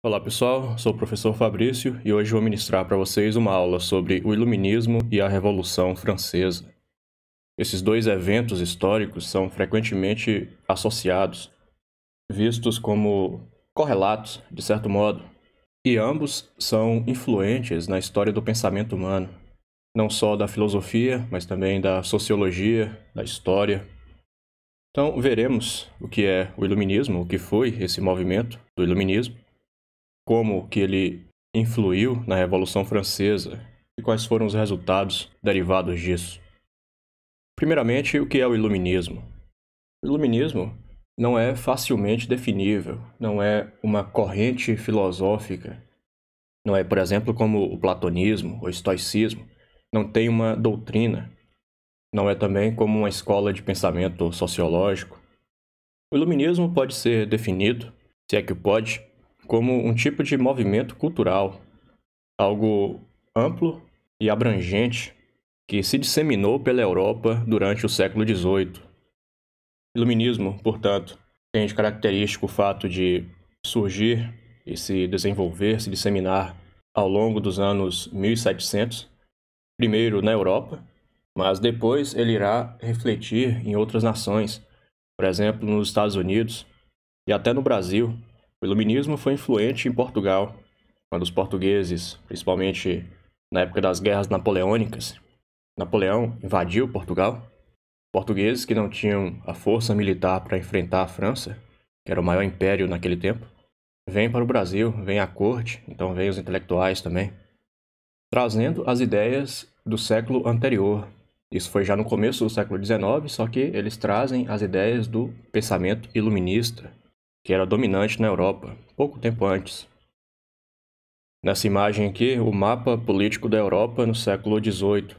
Olá pessoal, sou o professor Fabrício e hoje vou ministrar para vocês uma aula sobre o Iluminismo e a Revolução Francesa. Esses dois eventos históricos são frequentemente associados, vistos como correlatos, de certo modo, e ambos são influentes na história do pensamento humano, não só da filosofia, mas também da sociologia, da história. Então, veremos o que é o Iluminismo, o que foi esse movimento do Iluminismo, como que ele influiu na Revolução Francesa e quais foram os resultados derivados disso. Primeiramente, o que é o Iluminismo? O Iluminismo não é facilmente definível, não é uma corrente filosófica, não é, por exemplo, como o platonismo ou o estoicismo, não tem uma doutrina, não é também como uma escola de pensamento sociológico. O Iluminismo pode ser definido, se é que pode, como um tipo de movimento cultural, algo amplo e abrangente que se disseminou pela Europa durante o século XVIII. Iluminismo, portanto, tem de característico o fato de surgir e se desenvolver, se disseminar ao longo dos anos 1700, primeiro na Europa, mas depois ele irá refletir em outras nações, por exemplo, nos Estados Unidos e até no Brasil. O Iluminismo foi influente em Portugal, quando os portugueses, principalmente na época das guerras napoleônicas, Napoleão invadiu Portugal. Portugueses que não tinham a força militar para enfrentar a França, que era o maior império naquele tempo, vêm para o Brasil, vem a corte, então vêm os intelectuais também, trazendo as ideias do século anterior. Isso foi já no começo do século XIX, só que eles trazem as ideias do pensamento iluminista, que era dominante na Europa, pouco tempo antes. Nessa imagem aqui, o mapa político da Europa no século XVIII.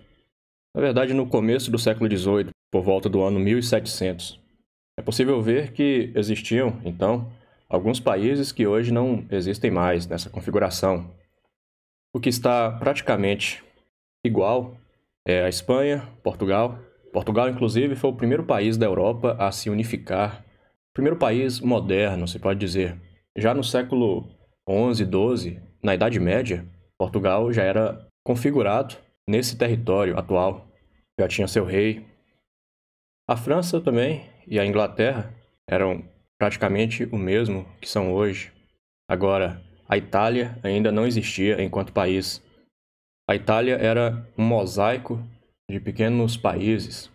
Na verdade, no começo do século XVIII, por volta do ano 1700. É possível ver que existiam, então, alguns países que hoje não existem mais nessa configuração. O que está praticamente igual é a Espanha, Portugal. Portugal, inclusive, foi o primeiro país da Europa a se unificar. O primeiro país moderno, se pode dizer. Já no século XI, XII, na Idade Média, Portugal já era configurado nesse território atual. Já tinha seu rei. A França também e a Inglaterra eram praticamente o mesmo que são hoje. Agora, a Itália ainda não existia enquanto país. A Itália era um mosaico de pequenos países.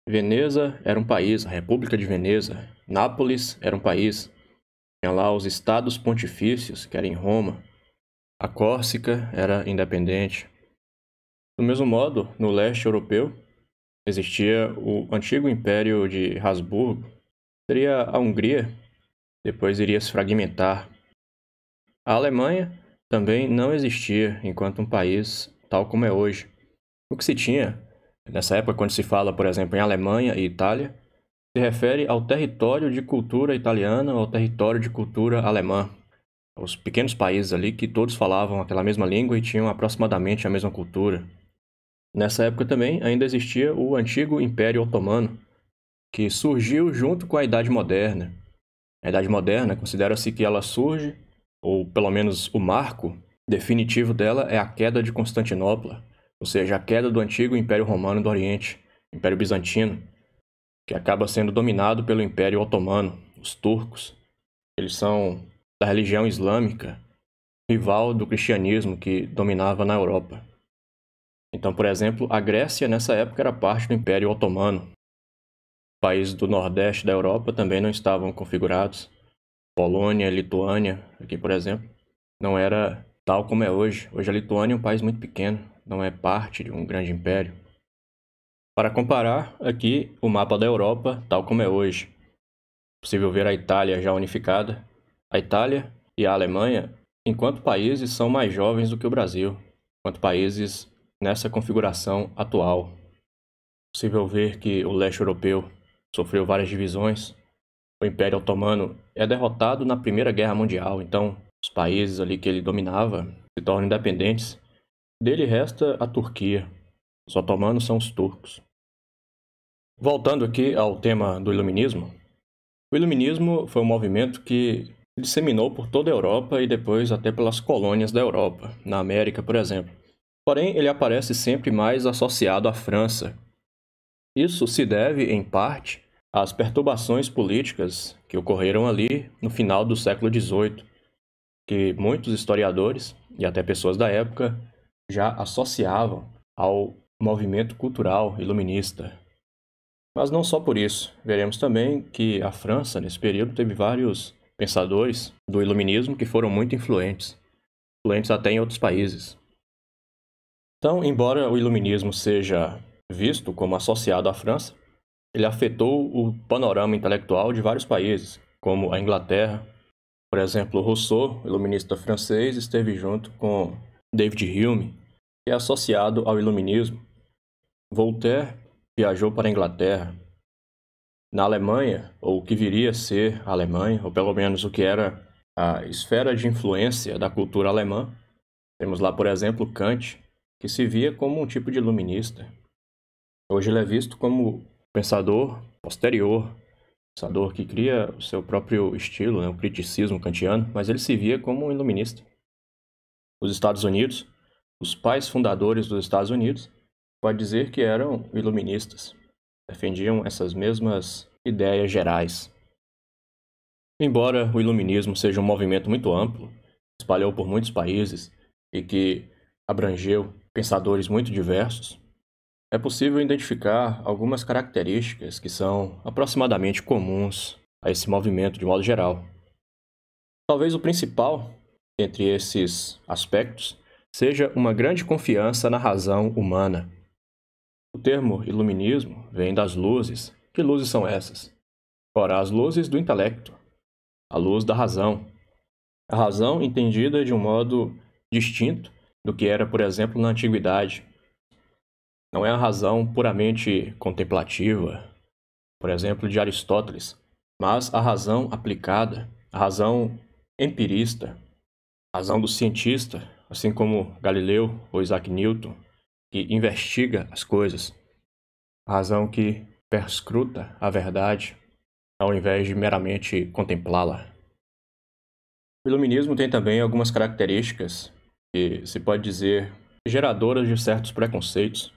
Veneza era um país, a República de Veneza. Nápoles era um país. Tinha lá os estados pontifícios, que era em Roma. A Córsega era independente. Do mesmo modo, no leste europeu, existia o antigo Império de Habsburgo. Seria a Hungria, depois iria se fragmentar. A Alemanha também não existia enquanto um país tal como é hoje. O que se tinha, nessa época, quando se fala, por exemplo, em Alemanha e Itália, se refere ao território de cultura italiana ou ao território de cultura alemã. Os pequenos países ali que todos falavam aquela mesma língua e tinham aproximadamente a mesma cultura. Nessa época também ainda existia o antigo Império Otomano, que surgiu junto com a Idade Moderna. A Idade Moderna considera-se que ela surge, ou pelo menos o marco definitivo dela é a queda de Constantinopla, ou seja, a queda do antigo Império Romano do Oriente, Império Bizantino, que acaba sendo dominado pelo Império Otomano, os turcos. Eles são da religião islâmica, rival do cristianismo que dominava na Europa. Então, por exemplo, a Grécia nessa época era parte do Império Otomano. Países do Nordeste da Europa também não estavam configurados. Polônia, Lituânia, aqui por exemplo, não era tal como é hoje. Hoje a Lituânia é um país muito pequeno, não é parte de um grande império. Para comparar, aqui o mapa da Europa tal como é hoje. É possível ver a Itália já unificada. A Itália e a Alemanha, enquanto países, são mais jovens do que o Brasil, enquanto países nessa configuração atual. É possível ver que o leste europeu sofreu várias divisões. O Império Otomano é derrotado na Primeira Guerra Mundial, então os países ali que ele dominava se tornam independentes. Dele resta a Turquia. Os otomanos são os turcos. Voltando aqui ao tema do Iluminismo, o Iluminismo foi um movimento que disseminou por toda a Europa e depois até pelas colônias da Europa, na América, por exemplo. Porém, ele aparece sempre mais associado à França. Isso se deve, em parte, às perturbações políticas que ocorreram ali no final do século XVIII, que muitos historiadores e até pessoas da época já associavam ao movimento cultural iluminista. Mas não só por isso. Veremos também que a França, nesse período, teve vários pensadores do iluminismo que foram muito influentes até em outros países. Então, embora o iluminismo seja visto como associado à França, ele afetou o panorama intelectual de vários países, como a Inglaterra. Por exemplo, Rousseau, iluminista francês, esteve junto com David Hume, que é associado ao iluminismo. Voltaire viajou para a Inglaterra. Na Alemanha, ou o que viria a ser a Alemanha, ou pelo menos o que era a esfera de influência da cultura alemã, temos lá, por exemplo, Kant, que se via como um tipo de iluminista. Hoje ele é visto como pensador posterior, pensador que cria o seu próprio estilo, o criticismo kantiano, mas ele se via como um iluminista. Os Estados Unidos, os pais fundadores dos Estados Unidos, pode dizer que eram iluministas, defendiam essas mesmas ideias gerais. Embora o iluminismo seja um movimento muito amplo, espalhou por muitos países e que abrangeu pensadores muito diversos, é possível identificar algumas características que são aproximadamente comuns a esse movimento de modo geral. Talvez o principal entre esses aspectos seja uma grande confiança na razão humana. O termo iluminismo vem das luzes. Que luzes são essas? Ora, as luzes do intelecto, a luz da razão. A razão entendida de um modo distinto do que era, por exemplo, na antiguidade. Não é a razão puramente contemplativa, por exemplo, de Aristóteles, mas a razão aplicada, a razão empirista, a razão do cientista, assim como Galileu ou Isaac Newton, que investiga as coisas, a razão que perscruta a verdade, ao invés de meramente contemplá-la. O iluminismo tem também algumas características que se pode dizer geradoras de certos preconceitos.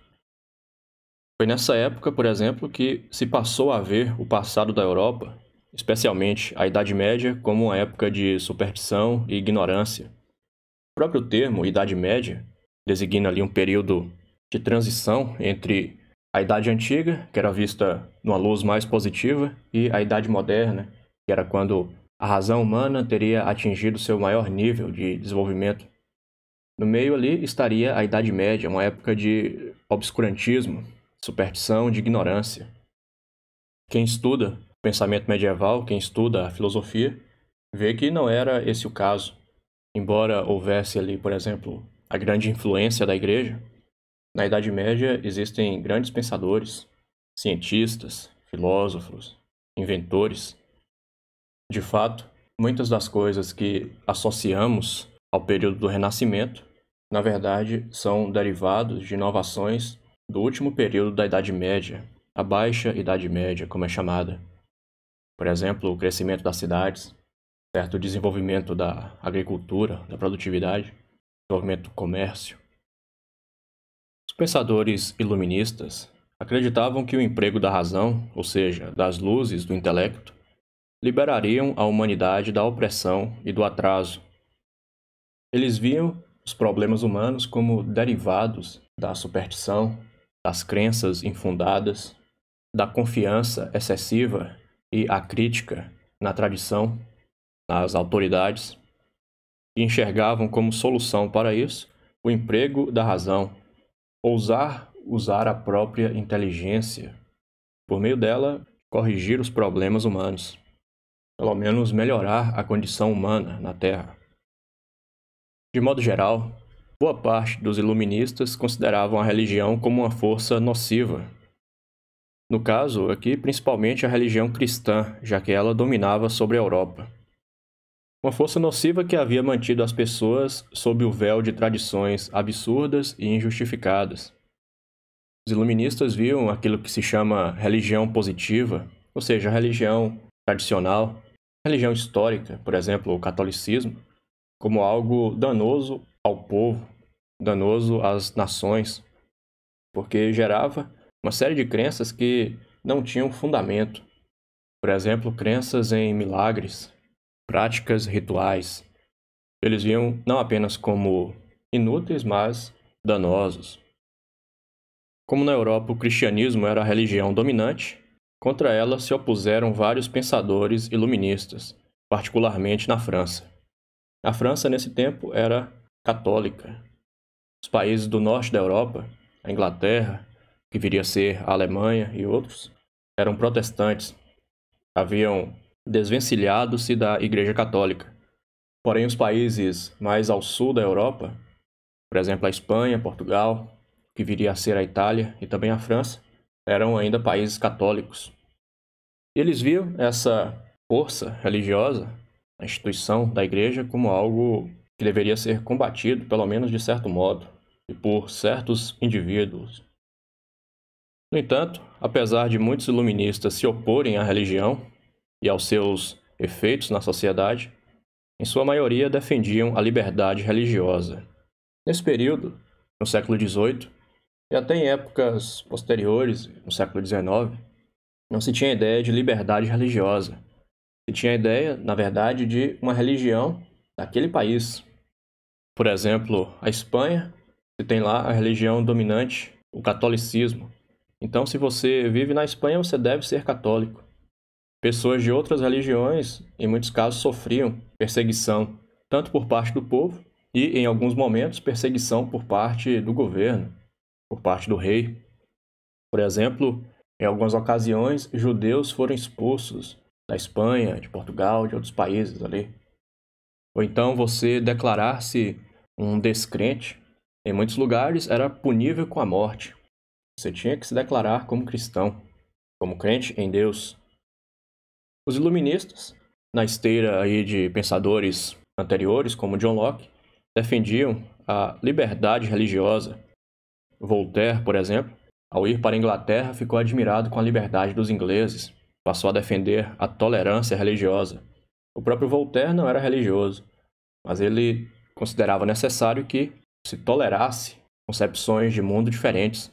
Foi nessa época, por exemplo, que se passou a ver o passado da Europa, especialmente a Idade Média, como uma época de superstição e ignorância. O próprio termo Idade Média designa ali um período de transição entre a Idade Antiga, que era vista numa luz mais positiva, e a Idade Moderna, que era quando a razão humana teria atingido seu maior nível de desenvolvimento. No meio ali estaria a Idade Média, uma época de obscurantismo, superstição, de ignorância. Quem estuda o pensamento medieval, quem estuda a filosofia, vê que não era esse o caso. Embora houvesse ali, por exemplo, a grande influência da Igreja, na Idade Média existem grandes pensadores, cientistas, filósofos, inventores. De fato, muitas das coisas que associamos ao período do Renascimento, na verdade, são derivados de inovações do último período da Idade Média, a Baixa Idade Média, como é chamada. Por exemplo, o crescimento das cidades, certo desenvolvimento da agricultura, da produtividade, desenvolvimento do comércio. Os pensadores iluministas acreditavam que o emprego da razão, ou seja, das luzes do intelecto, liberariam a humanidade da opressão e do atraso. Eles viam os problemas humanos como derivados da superstição, das crenças infundadas, da confiança excessiva e a crítica na tradição, nas autoridades, e enxergavam como solução para isso o emprego da razão, ousar usar a própria inteligência, por meio dela corrigir os problemas humanos, pelo menos melhorar a condição humana na Terra. De modo geral, boa parte dos iluministas consideravam a religião como uma força nociva. No caso, aqui, principalmente a religião cristã, já que ela dominava sobre a Europa. Uma força nociva que havia mantido as pessoas sob o véu de tradições absurdas e injustificadas. Os iluministas viam aquilo que se chama religião positiva, ou seja, a religião tradicional, religião histórica, por exemplo, o catolicismo, como algo danoso ao povo, danoso às nações, porque gerava uma série de crenças que não tinham fundamento. Por exemplo, crenças em milagres, práticas rituais. Eles viam não apenas como inúteis, mas danosos. Como na Europa o cristianismo era a religião dominante, contra ela se opuseram vários pensadores iluministas, particularmente na França. A França, nesse tempo, era católica. Os países do norte da Europa, a Inglaterra, que viria a ser a Alemanha e outros, eram protestantes. Haviam desvencilhado-se da Igreja Católica. Porém, os países mais ao sul da Europa, por exemplo, a Espanha, Portugal, que viria a ser a Itália e também a França, eram ainda países católicos. E eles viam essa força religiosa, a instituição da Igreja, como algo que deveria ser combatido, pelo menos de certo modo, e por certos indivíduos. No entanto, apesar de muitos iluministas se oporem à religião e aos seus efeitos na sociedade, em sua maioria defendiam a liberdade religiosa. Nesse período, no século XVIII, e até em épocas posteriores, no século XIX, não se tinha ideia de liberdade religiosa. Se tinha ideia, na verdade, de uma religião daquele país. Por exemplo, a Espanha, você tem lá a religião dominante, o catolicismo. Então, se você vive na Espanha, você deve ser católico. Pessoas de outras religiões, em muitos casos, sofriam perseguição, tanto por parte do povo e, em alguns momentos, perseguição por parte do governo, por parte do rei. Por exemplo, em algumas ocasiões, judeus foram expulsos da Espanha, de Portugal, de outros países ali. Ou então você declarar-se um descrente, em muitos lugares era punível com a morte. Você tinha que se declarar como cristão, como crente em Deus. Os iluministas, na esteira aí de pensadores anteriores, como John Locke, defendiam a liberdade religiosa. Voltaire, por exemplo, ao ir para a Inglaterra, ficou admirado com a liberdade dos ingleses, passou a defender a tolerância religiosa. O próprio Voltaire não era religioso, mas ele considerava necessário que se tolerasse concepções de mundo diferentes.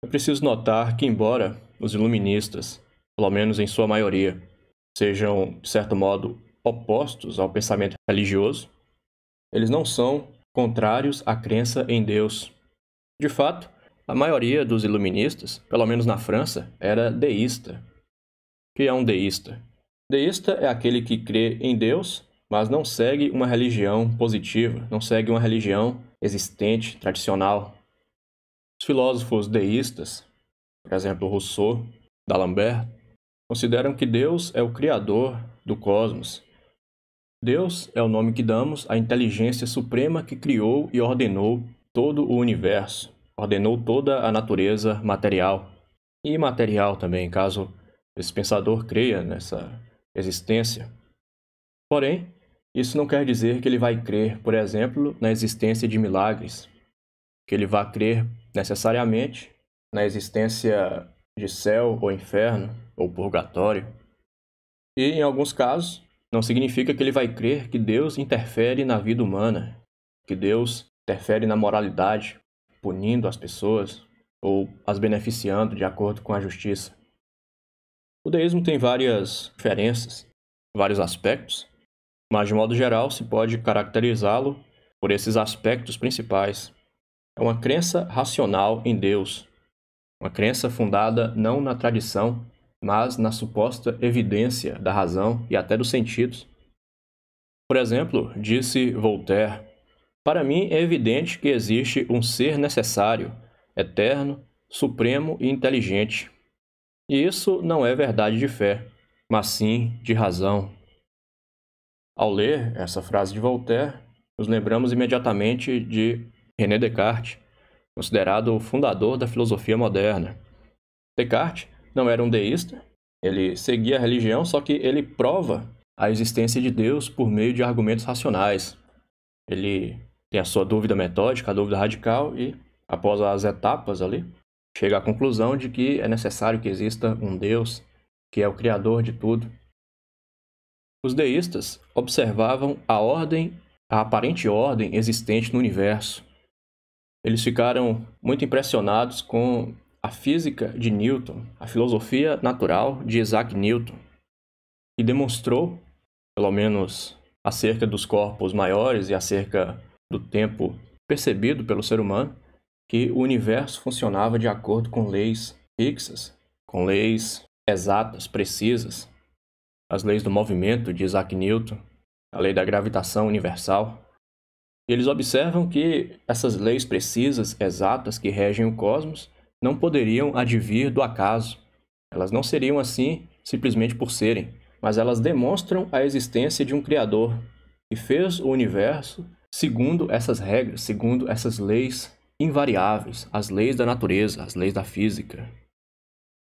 É preciso notar que, embora os iluministas, pelo menos em sua maioria, sejam, de certo modo, opostos ao pensamento religioso, eles não são contrários à crença em Deus. De fato, a maioria dos iluministas, pelo menos na França, era deísta. O que é um deísta? Deísta é aquele que crê em Deus, mas não segue uma religião positiva, não segue uma religião existente, tradicional. Os filósofos deístas, por exemplo, Rousseau, D'Alembert, consideram que Deus é o criador do cosmos. Deus é o nome que damos à inteligência suprema que criou e ordenou todo o universo, ordenou toda a natureza material e imaterial também, caso esse pensador creia nessa existência. Porém, isso não quer dizer que ele vai crer, por exemplo, na existência de milagres, que ele vai crer necessariamente na existência de céu ou inferno ou purgatório. E, em alguns casos, não significa que ele vai crer que Deus interfere na vida humana, que Deus interfere na moralidade, punindo as pessoas ou as beneficiando de acordo com a justiça. O deísmo tem várias diferenças, vários aspectos, mas de modo geral se pode caracterizá-lo por esses aspectos principais. É uma crença racional em Deus, uma crença fundada não na tradição, mas na suposta evidência da razão e até dos sentidos. Por exemplo, disse Voltaire: "Para mim é evidente que existe um ser necessário, eterno, supremo e inteligente. E isso não é verdade de fé, mas sim de razão." Ao ler essa frase de Voltaire, nos lembramos imediatamente de René Descartes, considerado o fundador da filosofia moderna. Descartes não era um deísta, ele seguia a religião, só que ele prova a existência de Deus por meio de argumentos racionais. Ele tem a sua dúvida metódica, a dúvida radical, e, após as etapas ali, chega à conclusão de que é necessário que exista um Deus, que é o criador de tudo. Os deístas observavam a aparente ordem existente no universo. Eles ficaram muito impressionados com a física de Newton, a filosofia natural de Isaac Newton, que demonstrou, pelo menos acerca dos corpos maiores e acerca do tempo percebido pelo ser humano, que o universo funcionava de acordo com leis fixas, com leis exatas, precisas. As leis do movimento de Isaac Newton, a lei da gravitação universal. E eles observam que essas leis precisas, exatas, que regem o cosmos, não poderiam advir do acaso. Elas não seriam assim simplesmente por serem, mas elas demonstram a existência de um Criador que fez o universo segundo essas regras, segundo essas leis invariáveis, as leis da natureza, as leis da física.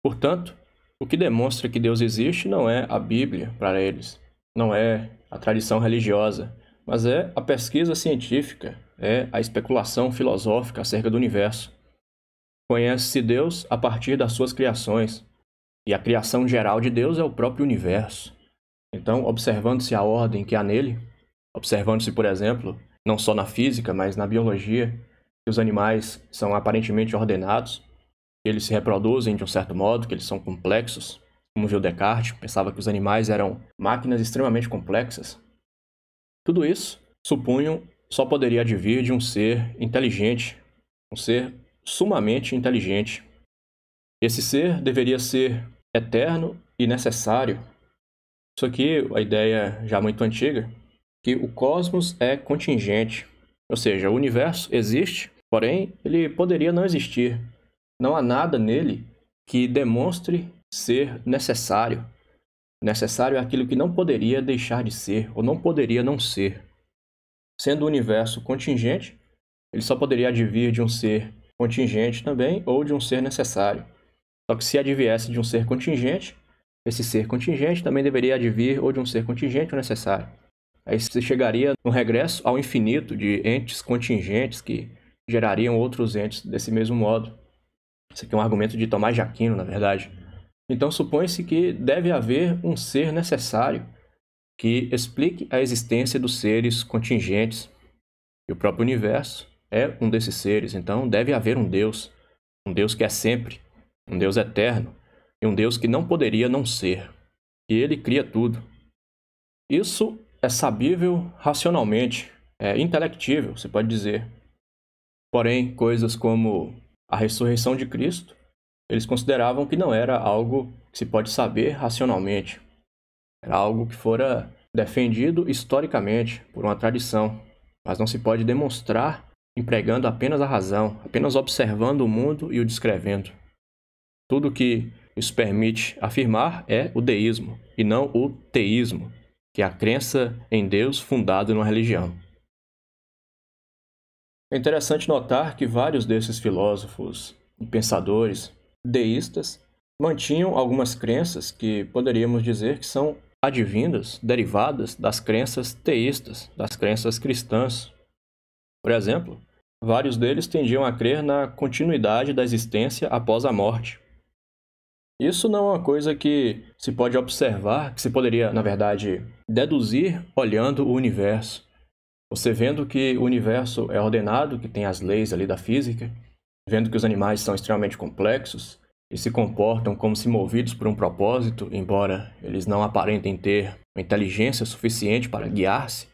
Portanto, o que demonstra que Deus existe não é a Bíblia para eles, não é a tradição religiosa, mas é a pesquisa científica, é a especulação filosófica acerca do universo. Conhece-se Deus a partir das suas criações, e a criação geral de Deus é o próprio universo. Então, observando-se a ordem que há nele, observando-se, por exemplo, não só na física, mas na biologia, que os animais são aparentemente ordenados, que eles se reproduzem de um certo modo, que eles são complexos, como viu Descartes, pensava que os animais eram máquinas extremamente complexas. Tudo isso, supunham, só poderia advir de um ser inteligente, um ser sumamente inteligente. Esse ser deveria ser eterno e necessário. Isso aqui, a ideia já muito antiga, que o cosmos é contingente, ou seja, o universo existe, porém ele poderia não existir. Não há nada nele que demonstre ser necessário. Necessário é aquilo que não poderia deixar de ser, ou não poderia não ser. Sendo o universo contingente, ele só poderia advir de um ser contingente também, ou de um ser necessário. Só que se adviesse de um ser contingente, esse ser contingente também deveria advir ou de um ser contingente ou necessário. Aí você chegaria no regresso ao infinito de entes contingentes que gerariam outros entes desse mesmo modo. Isso aqui é um argumento de Tomás de Aquino, na verdade. Então supõe-se que deve haver um ser necessário que explique a existência dos seres contingentes. E o próprio universo é um desses seres, então deve haver um Deus que é sempre, um Deus eterno, e um Deus que não poderia não ser. E ele cria tudo. Isso é sabível racionalmente, é intelectível, você pode dizer. Porém, coisas como a ressurreição de Cristo, eles consideravam que não era algo que se pode saber racionalmente. Era algo que fora defendido historicamente por uma tradição, mas não se pode demonstrar empregando apenas a razão, apenas observando o mundo e o descrevendo. Tudo que isso permite afirmar é o deísmo, e não o teísmo, que é a crença em Deus fundada numa religião. É interessante notar que vários desses filósofos e pensadores deístas mantinham algumas crenças que poderíamos dizer que são advindas, derivadas das crenças teístas, das crenças cristãs. Por exemplo, vários deles tendiam a crer na continuidade da existência após a morte. Isso não é uma coisa que se pode observar, que se poderia, na verdade, deduzir olhando o universo. Você vendo que o universo é ordenado, que tem as leis ali da física, vendo que os animais são extremamente complexos e se comportam como se movidos por um propósito, embora eles não aparentem ter uma inteligência suficiente para guiar-se.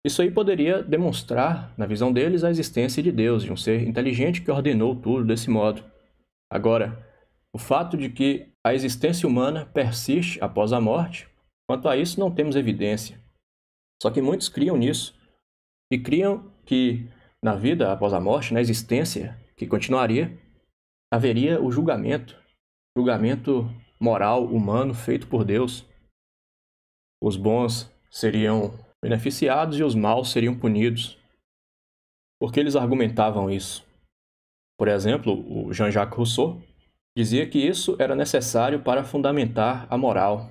Isso aí poderia demonstrar, na visão deles, a existência de Deus, de um ser inteligente que ordenou tudo desse modo. Agora, o fato de que a existência humana persiste após a morte, quanto a isso não temos evidência. Só que muitos criam nisso, e criam que na vida após a morte, na existência que continuaria, haveria o julgamento moral humano feito por Deus. Os bons seriam beneficiados e os maus seriam punidos. Por que eles argumentavam isso? Por exemplo, o Jean-Jacques Rousseau dizia que isso era necessário para fundamentar a moral,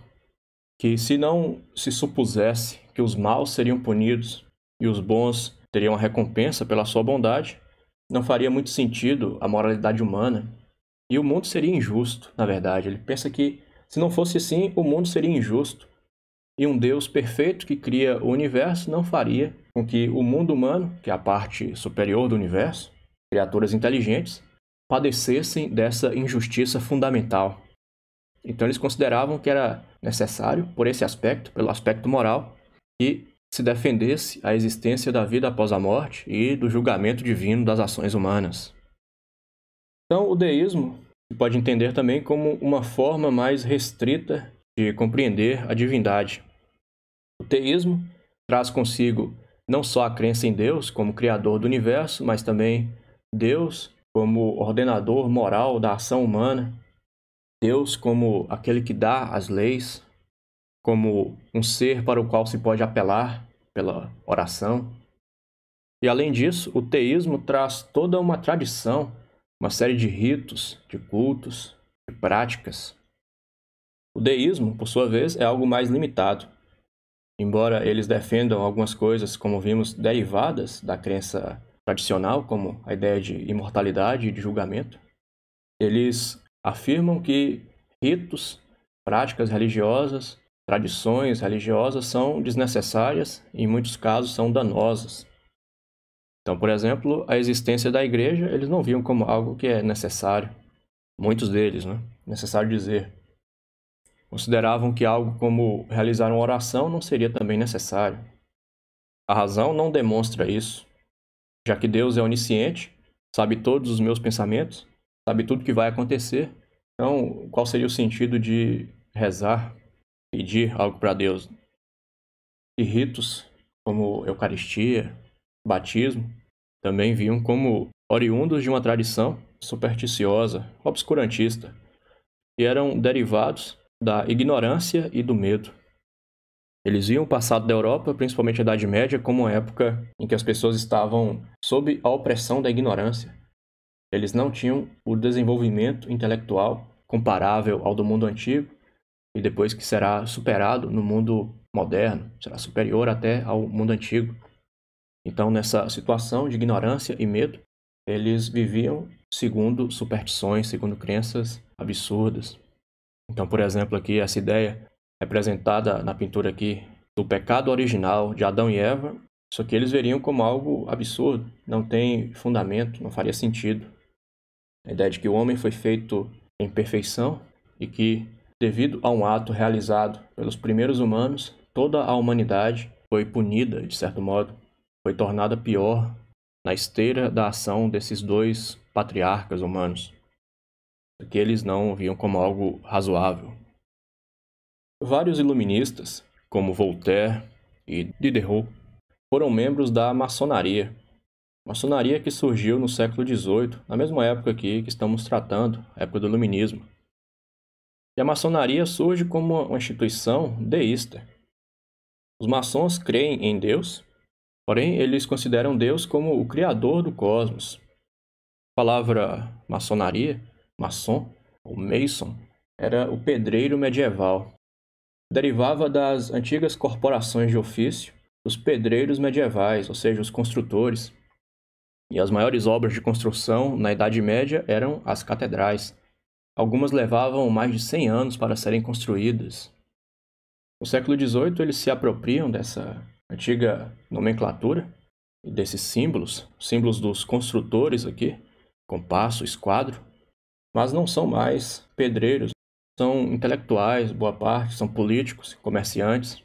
que se não se supusesse que os maus seriam punidos e os bons teriam a recompensa pela sua bondade, não faria muito sentido a moralidade humana e o mundo seria injusto, na verdade. Ele pensa que se não fosse assim, o mundo seria injusto. E um Deus perfeito que cria o universo não faria com que o mundo humano, que é a parte superior do universo, criaturas inteligentes, padecessem dessa injustiça fundamental. Então eles consideravam que era necessário, por esse aspecto, pelo aspecto moral, que se defendesse a existência da vida após a morte e do julgamento divino das ações humanas. Então o deísmo se pode entender também como uma forma mais restrita de compreender a divindade. O teísmo traz consigo não só a crença em Deus como criador do universo, mas também Deus como ordenador moral da ação humana, Deus como aquele que dá as leis, como um ser para o qual se pode apelar pela oração. E além disso, o teísmo traz toda uma tradição, uma série de ritos, de cultos, de práticas. O deísmo, por sua vez, é algo mais limitado. Embora eles defendam algumas coisas, como vimos, derivadas da crença tradicional, como a ideia de imortalidade e de julgamento, eles afirmam que ritos, práticas religiosas, tradições religiosas são desnecessárias e, em muitos casos, são danosas. Então, por exemplo, a existência da igreja eles não viam como algo que é necessário. Muitos deles, né? Necessário dizer. Consideravam que algo como realizar uma oração não seria também necessário. A razão não demonstra isso, já que Deus é onisciente, sabe todos os meus pensamentos, sabe tudo que vai acontecer. Então, qual seria o sentido de rezar, pedir algo para Deus? E ritos como Eucaristia, batismo, também viam como oriundos de uma tradição supersticiosa, obscurantista, e eram derivados da ignorância e do medo. Eles viam o passado da Europa, principalmente a Idade Média, como uma época em que as pessoas estavam sob a opressão da ignorância. Eles não tinham o desenvolvimento intelectual comparável ao do mundo antigo e depois que será superado no mundo moderno, será superior até ao mundo antigo. Então, nessa situação de ignorância e medo, eles viviam segundo superstições, segundo crenças absurdas. Então, por exemplo, aqui essa ideia representada na pintura aqui do pecado original de Adão e Eva, isso aqui eles veriam como algo absurdo, não tem fundamento, não faria sentido. A ideia de que o homem foi feito em perfeição e que, devido a um ato realizado pelos primeiros humanos, toda a humanidade foi punida, de certo modo, foi tornada pior na esteira da ação desses dois patriarcas humanos, que eles não viam como algo razoável. Vários iluministas, como Voltaire e Diderot, foram membros da maçonaria. Maçonaria que surgiu no século XVIII, na mesma época aqui que estamos tratando, a época do iluminismo. E a maçonaria surge como uma instituição deísta. Os maçons creem em Deus, porém eles consideram Deus como o criador do cosmos. A palavra maçonaria, maçom ou mason, era o pedreiro medieval. Derivava das antigas corporações de ofício, dos pedreiros medievais, ou seja, os construtores. E as maiores obras de construção na Idade Média eram as catedrais. Algumas levavam mais de 100 anos para serem construídas. No século XVIII, eles se apropriam dessa antiga nomenclatura e desses símbolos, símbolos dos construtores aqui, compasso, esquadro, mas não são mais pedreiros, são intelectuais, boa parte, são políticos, comerciantes.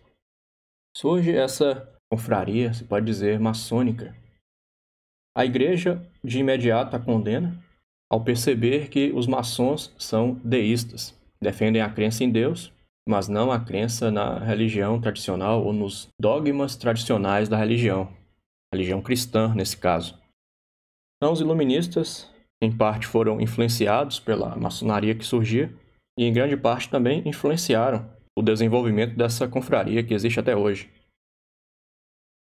Surge essa confraria, se pode dizer, maçônica. A igreja, de imediato, a condena, ao perceber que os maçons são deístas, defendem a crença em Deus, mas não a crença na religião tradicional ou nos dogmas tradicionais da religião cristã, nesse caso. Então, os iluministas, em parte, foram influenciados pela maçonaria que surgia, e em grande parte também influenciaram o desenvolvimento dessa confraria que existe até hoje.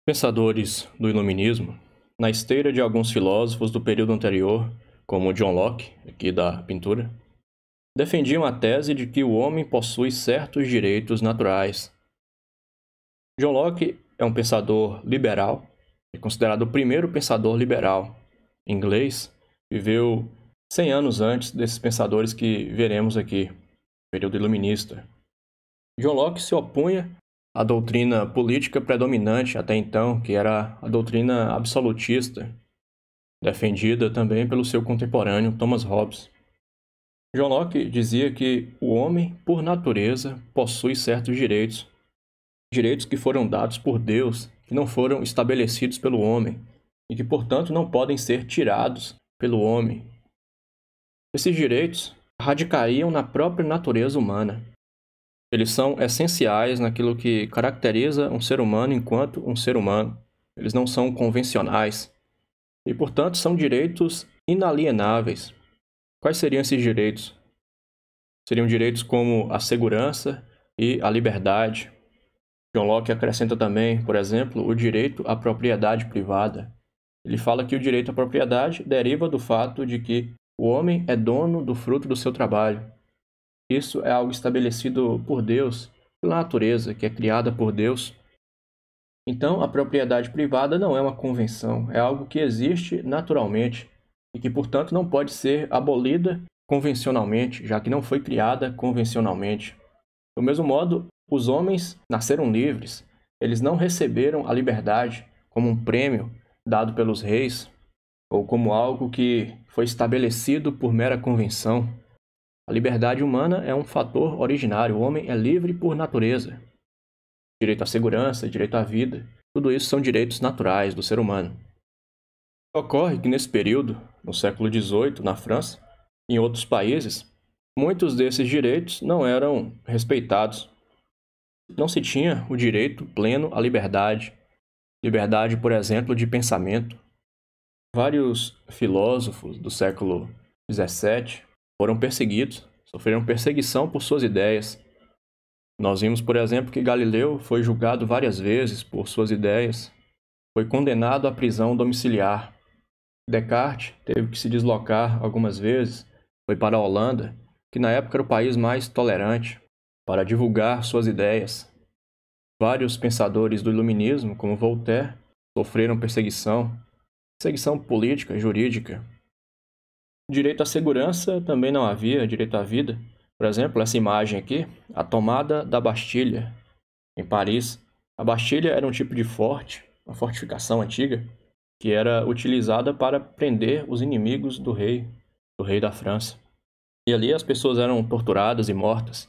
Pensadores do iluminismo, na esteira de alguns filósofos do período anterior, como John Locke, aqui da pintura, defendiam a tese de que o homem possui certos direitos naturais. John Locke é um pensador liberal, é considerado o primeiro pensador liberal inglês, viveu 100 anos antes desses pensadores que veremos aqui, período iluminista. John Locke se opunha a doutrina política predominante até então, que era a doutrina absolutista, defendida também pelo seu contemporâneo Thomas Hobbes. John Locke dizia que o homem, por natureza, possui certos direitos, direitos que foram dados por Deus, que não foram estabelecidos pelo homem, e que, portanto, não podem ser tirados pelo homem. Esses direitos radicariam na própria natureza humana. Eles são essenciais naquilo que caracteriza um ser humano enquanto um ser humano. Eles não são convencionais e, portanto, são direitos inalienáveis. Quais seriam esses direitos? Seriam direitos como a segurança e a liberdade. John Locke acrescenta também, por exemplo, o direito à propriedade privada. Ele fala que o direito à propriedade deriva do fato de que o homem é dono do fruto do seu trabalho. Isso é algo estabelecido por Deus, pela natureza, que é criada por Deus. Então, a propriedade privada não é uma convenção, é algo que existe naturalmente e que, portanto, não pode ser abolida convencionalmente, já que não foi criada convencionalmente. Do mesmo modo, os homens nasceram livres, eles não receberam a liberdade como um prêmio dado pelos reis ou como algo que foi estabelecido por mera convenção. A liberdade humana é um fator originário, o homem é livre por natureza. Direito à segurança, direito à vida, tudo isso são direitos naturais do ser humano. Ocorre que nesse período, no século XVIII, na França e em outros países, muitos desses direitos não eram respeitados. Não se tinha o direito pleno à liberdade. Liberdade, por exemplo, de pensamento. Vários filósofos do século XVII foram perseguidos, sofreram perseguição por suas ideias. Nós vimos, por exemplo, que Galileu foi julgado várias vezes por suas ideias, foi condenado à prisão domiciliar. Descartes teve que se deslocar algumas vezes, foi para a Holanda, que na época era o país mais tolerante, para divulgar suas ideias. Vários pensadores do iluminismo, como Voltaire, sofreram perseguição política, jurídica. Direito à segurança também não havia, direito à vida. Por exemplo, essa imagem aqui, a tomada da Bastilha, em Paris. A Bastilha era um tipo de forte, uma fortificação antiga, que era utilizada para prender os inimigos do rei da França. E ali as pessoas eram torturadas e mortas,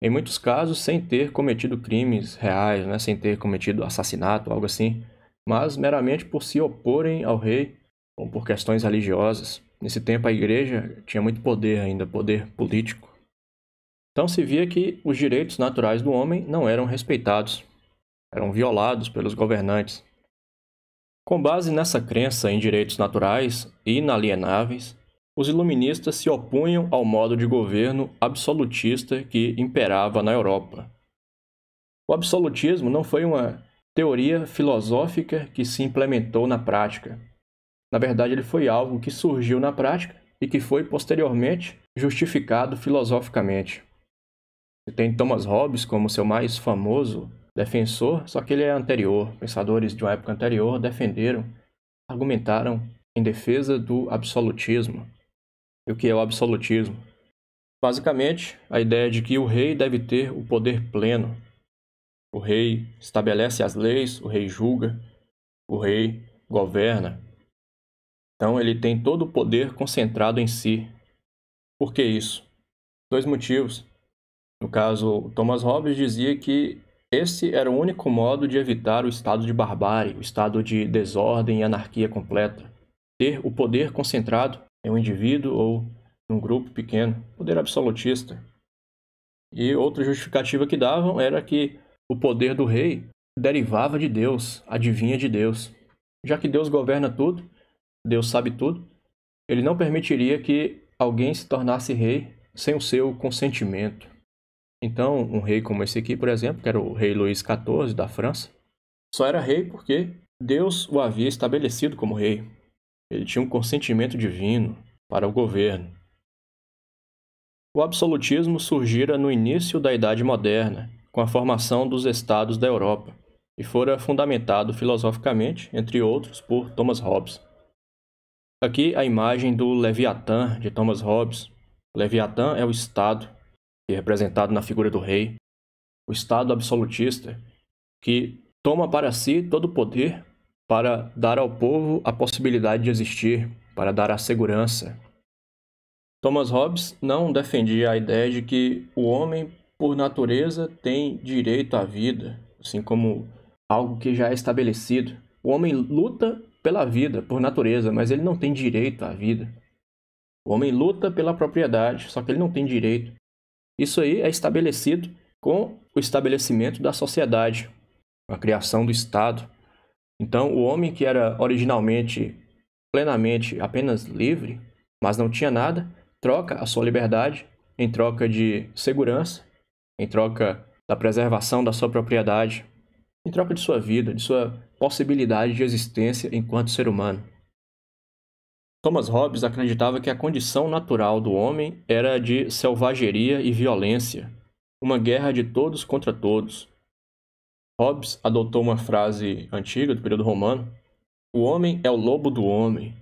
em muitos casos sem ter cometido crimes reais, né? Sem ter cometido assassinato, algo assim, mas meramente por se oporem ao rei ou por questões religiosas. Nesse tempo a igreja tinha muito poder ainda, poder político. Então se via que os direitos naturais do homem não eram respeitados, eram violados pelos governantes. Com base nessa crença em direitos naturais e inalienáveis, os iluministas se opunham ao modo de governo absolutista que imperava na Europa. O absolutismo não foi uma teoria filosófica que se implementou na prática. Na verdade, ele foi algo que surgiu na prática e que foi posteriormente justificado filosoficamente. Você tem Thomas Hobbes como seu mais famoso defensor, só que ele é anterior. Pensadores de uma época anterior defenderam, argumentaram em defesa do absolutismo. E o que é o absolutismo? Basicamente, a ideia de que o rei deve ter o poder pleno. O rei estabelece as leis, o rei julga, o rei governa. Então, ele tem todo o poder concentrado em si. Por que isso? Dois motivos. No caso, Thomas Hobbes dizia que esse era o único modo de evitar o estado de barbárie, o estado de desordem e anarquia completa. Ter o poder concentrado em um indivíduo ou num grupo pequeno, poder absolutista. E outra justificativa que davam era que o poder do rei derivava de Deus, advinha de Deus. Já que Deus governa tudo, Deus sabe tudo, ele não permitiria que alguém se tornasse rei sem o seu consentimento. Então, um rei como esse aqui, por exemplo, que era o rei Luís XIV da França, só era rei porque Deus o havia estabelecido como rei. Ele tinha um consentimento divino para o governo. O absolutismo surgira no início da Idade Moderna, com a formação dos estados da Europa, e fora fundamentado filosoficamente, entre outros, por Thomas Hobbes. Aqui a imagem do Leviatã, de Thomas Hobbes. O Leviatã é o Estado, que é representado na figura do rei. o Estado absolutista, que toma para si todo o poder para dar ao povo a possibilidade de existir, para dar a segurança. Thomas Hobbes não defendia a ideia de que o homem, por natureza, tem direito à vida, assim como algo que já é estabelecido. O homem luta pela vida, por natureza, mas ele não tem direito à vida. O homem luta pela propriedade, só que ele não tem direito. Isso aí é estabelecido com o estabelecimento da sociedade, a criação do Estado. Então, o homem que era originalmente, plenamente, apenas livre, mas não tinha nada, troca a sua liberdade em troca de segurança, em troca da preservação da sua propriedade, em troca de sua vida, de sua possibilidade de existência enquanto ser humano. Thomas Hobbes acreditava que a condição natural do homem era de selvageria e violência, uma guerra de todos contra todos. Hobbes adotou uma frase antiga do período romano: o homem é o lobo do homem.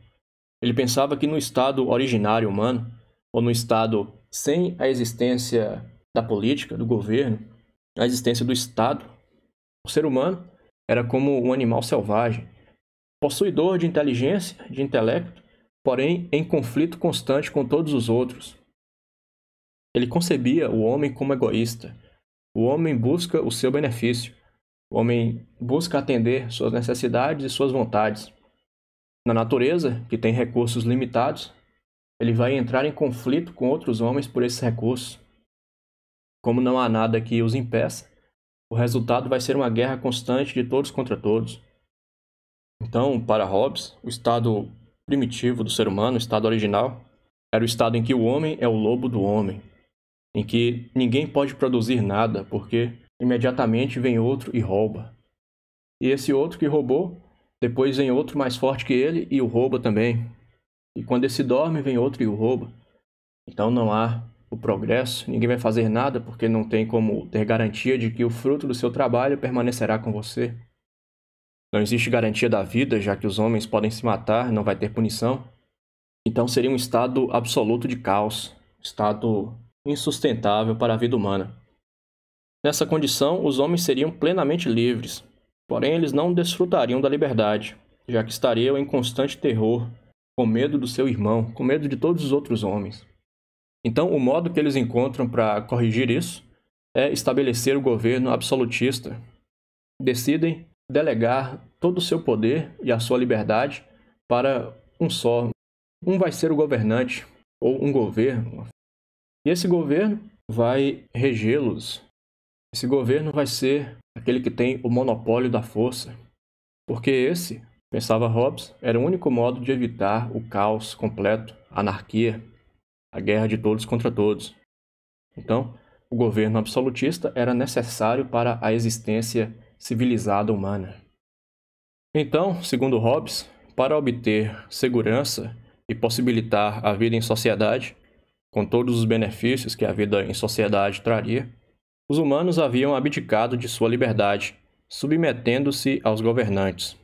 Ele pensava que no estado originário humano, ou no estado sem a existência da política, do governo, a existência do Estado, o ser humano era como um animal selvagem, possuidor de inteligência, de intelecto, porém em conflito constante com todos os outros. Ele concebia o homem como egoísta. O homem busca o seu benefício. O homem busca atender suas necessidades e suas vontades. Na natureza, que tem recursos limitados, ele vai entrar em conflito com outros homens por esses recursos. Como não há nada que os impeça, o resultado vai ser uma guerra constante de todos contra todos. Então, para Hobbes, o estado primitivo do ser humano, o estado original, era o estado em que o homem é o lobo do homem, em que ninguém pode produzir nada, porque imediatamente vem outro e rouba. E esse outro que roubou, depois vem outro mais forte que ele e o rouba também. E quando esse dorme, vem outro e o rouba. Então não há o progresso, ninguém vai fazer nada porque não tem como ter garantia de que o fruto do seu trabalho permanecerá com você. Não existe garantia da vida, já que os homens podem se matar, não vai ter punição. Então seria um estado absoluto de caos, um estado insustentável para a vida humana. Nessa condição, os homens seriam plenamente livres, porém eles não desfrutariam da liberdade, já que estariam em constante terror, com medo do seu irmão, com medo de todos os outros homens. Então, o modo que eles encontram para corrigir isso é estabelecer o governo absolutista. Decidem delegar todo o seu poder e a sua liberdade para um só. Um vai ser o governante, ou um governo. E esse governo vai regê-los. Esse governo vai ser aquele que tem o monopólio da força. Porque esse, pensava Hobbes, era o único modo de evitar o caos completo, a anarquia, a guerra de todos contra todos. Então, o governo absolutista era necessário para a existência civilizada humana. Então, segundo Hobbes, para obter segurança e possibilitar a vida em sociedade, com todos os benefícios que a vida em sociedade traria, os humanos haviam abdicado de sua liberdade, submetendo-se aos governantes.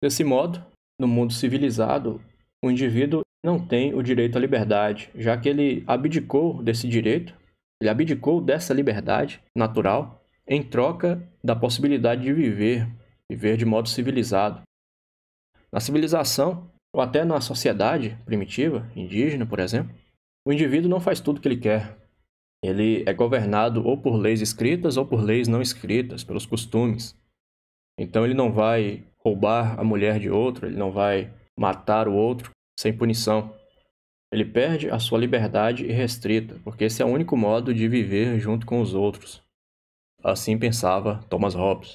Desse modo, no mundo civilizado, o indivíduo não tem o direito à liberdade, já que ele abdicou desse direito, ele abdicou dessa liberdade natural em troca da possibilidade de viver de modo civilizado. Na civilização, ou até na sociedade primitiva, indígena, por exemplo, o indivíduo não faz tudo o que ele quer. Ele é governado ou por leis escritas ou por leis não escritas, pelos costumes. Então ele não vai roubar a mulher de outro, ele não vai matar o outro sem punição. Ele perde a sua liberdade irrestrita, porque esse é o único modo de viver junto com os outros. Assim pensava Thomas Hobbes.